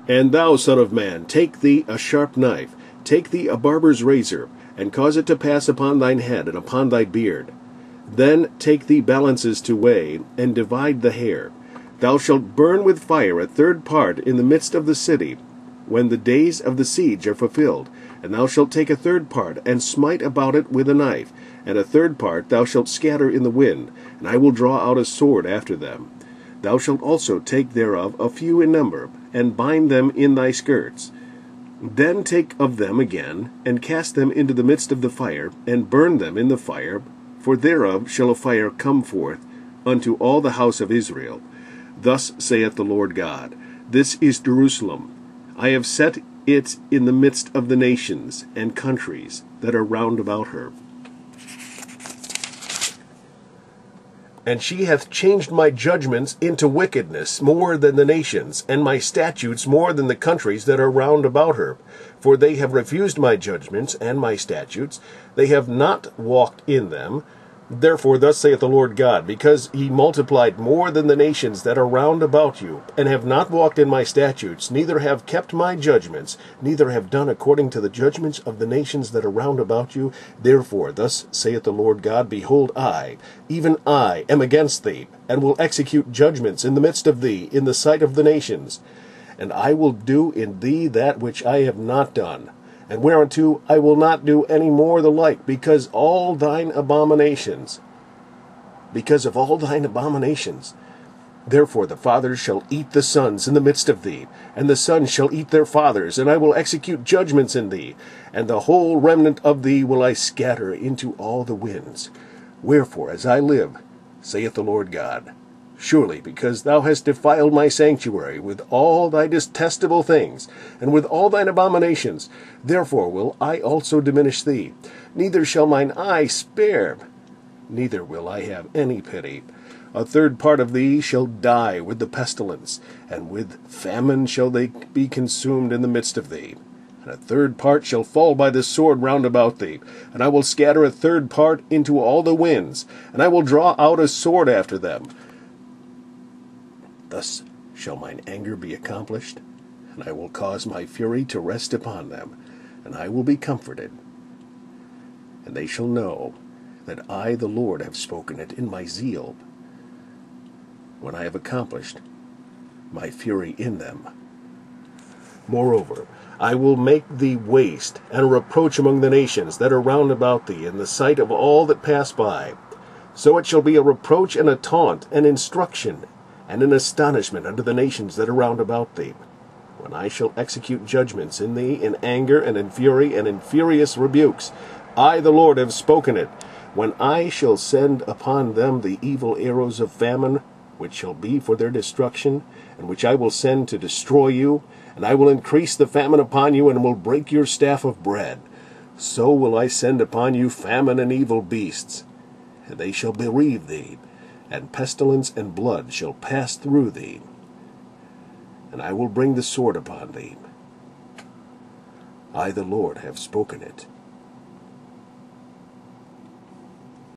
And thou, son of man, take thee a sharp knife, take thee a barber's razor, and cause it to pass upon thine head and upon thy beard. Then take thee balances to weigh, and divide the hair. Thou shalt burn with fire a third part in the midst of the city, when the days of the siege are fulfilled. And thou shalt take a third part, and smite about it with a knife, and a third part thou shalt scatter in the wind, and I will draw out a sword after them. Thou shalt also take thereof a few in number, and bind them in thy skirts. Then take of them again, and cast them into the midst of the fire, and burn them in the fire, for thereof shall a fire come forth unto all the house of Israel. Thus saith the Lord God, This is Jerusalem. I have set it in the midst of the nations and countries that are round about her. And she hath changed my judgments into wickedness more than the nations, and my statutes more than the countries that are round about her. For they have refused my judgments and my statutes, they have not walked in them. Therefore thus saith the Lord God, Because ye multiplied more than the nations that are round about you, and have not walked in my statutes, neither have kept my judgments, neither have done according to the judgments of the nations that are round about you, therefore thus saith the Lord God, Behold, I, even I, am against thee, and will execute judgments in the midst of thee, in the sight of the nations. And I will do in thee that which I have not done, and whereunto I will not do any more the like, because of all thine abominations. Therefore the fathers shall eat the sons in the midst of thee, and the sons shall eat their fathers, and I will execute judgments in thee, and the whole remnant of thee will I scatter into all the winds. Wherefore, as I live, saith the Lord God, surely because thou hast defiled my sanctuary with all thy detestable things, and with all thine abominations, therefore will I also diminish thee. Neither shall mine eye spare, neither will I have any pity. A third part of thee shall die with the pestilence, and with famine shall they be consumed in the midst of thee. And a third part shall fall by the sword round about thee, and I will scatter a third part into all the winds, and I will draw out a sword after them. Thus shall mine anger be accomplished, and I will cause my fury to rest upon them, and I will be comforted. And they shall know that I, the Lord, have spoken it in my zeal, when I have accomplished my fury in them. Moreover, I will make thee waste, and a reproach among the nations that are round about thee, in the sight of all that pass by. So it shall be a reproach and a taunt, and instruction, and an astonishment unto the nations that are round about thee, when I shall execute judgments in thee in anger and in fury and in furious rebukes. I, the Lord, have spoken it, when I shall send upon them the evil arrows of famine, which shall be for their destruction, and which I will send to destroy you, and I will increase the famine upon you, and will break your staff of bread. So will I send upon you famine and evil beasts, and they shall bereave thee, and pestilence and blood shall pass through thee, and I will bring the sword upon thee. I, the Lord, have spoken it.